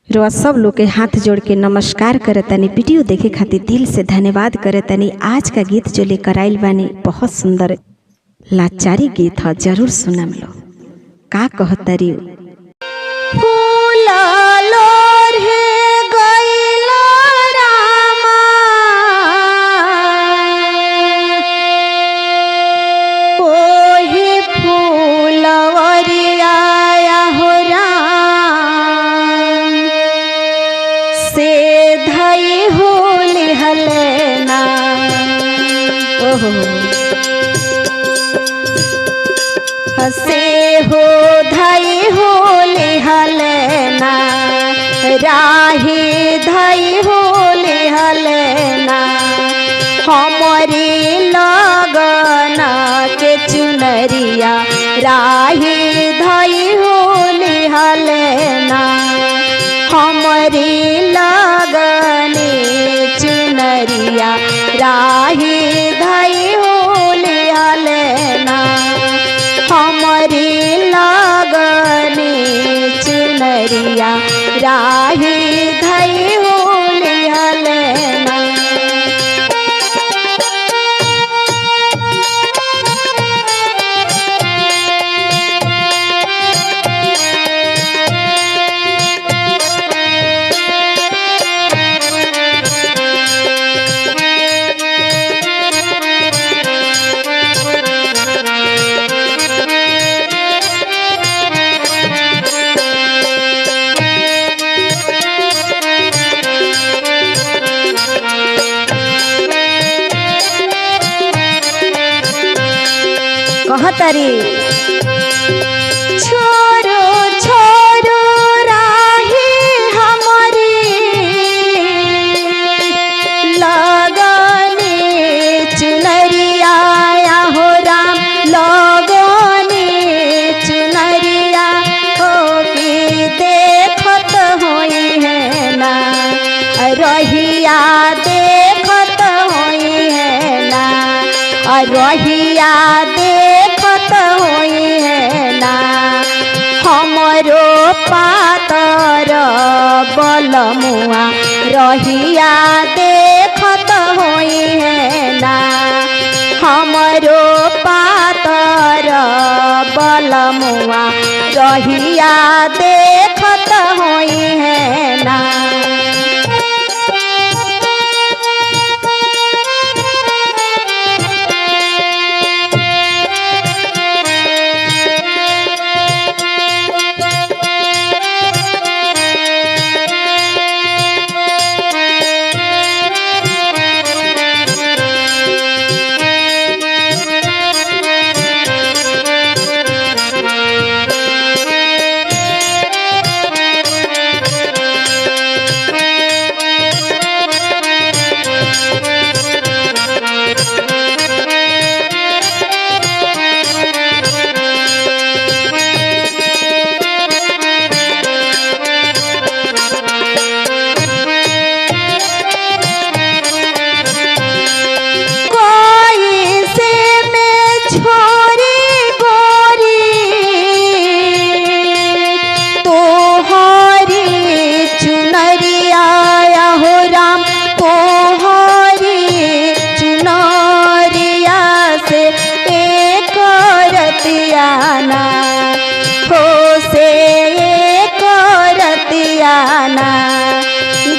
रोआ सब लोग के हाथ जोड़ के नमस्कार करतनी। वीडियो देखे खातिर दिल से धन्यवाद करतनी। आज का गीत जो लेकर आइल बानी बहुत सुंदर लाचारी गीत है, जरूर सुनम लो। का कहतरी से हो धई हो लिहलना राही धई हो लिहलना हमारी लगन के चुनरिया राही धई हो लिहलना हमारी लगन चुनरिया राही धई हो लिहलना हमारी लगनी चुनरिया राही धई हो लिहलना। कहतरी छोरो छोरो राही हमारी लगनी चुनरिया हो राम लगनी चुनरिया हो कि देखत होई है ना रहिया देखत होई है ना रहिया देखत होई है ना हमरो पातर बलमुआ रहिया देखत होई है ना हमरो पातर बलमुआ रहिया देखत होई है ना।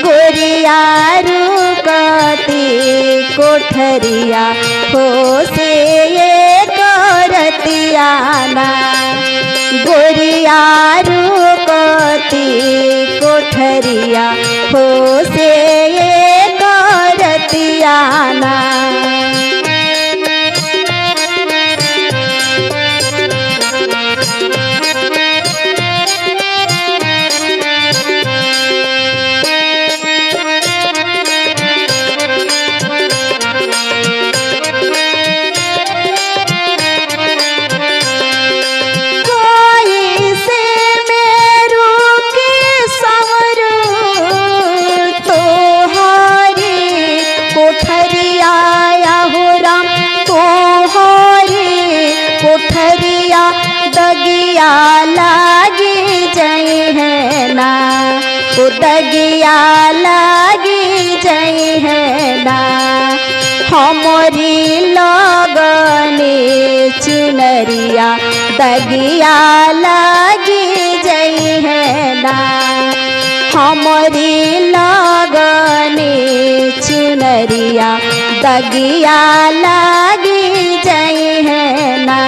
गोरिया रुकती कोठरिया हो से ये करतियाना गोरिया रुकती कोठरिया हो से ये करतियाना। तो उदगिया लगी जई है ना हमरी लगने चुनरिया दगिया लगी जई है ना हमरी लगने चुनरिया दगिया लगी जई है ना।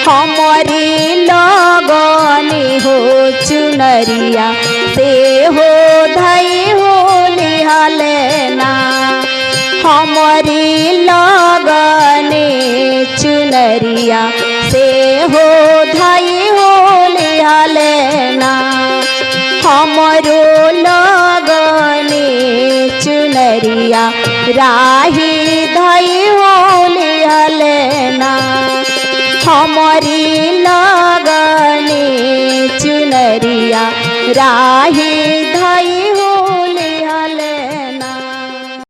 हमारी लगनी हो चुनरिया से हो धई हो लिहलेना हमारी लगनी चुनरिया से हो धई हो लिहलेना हमारो लगनी चुनरिया राही धई हो लिहलेना हमारी लगनी चुनरिया राही धई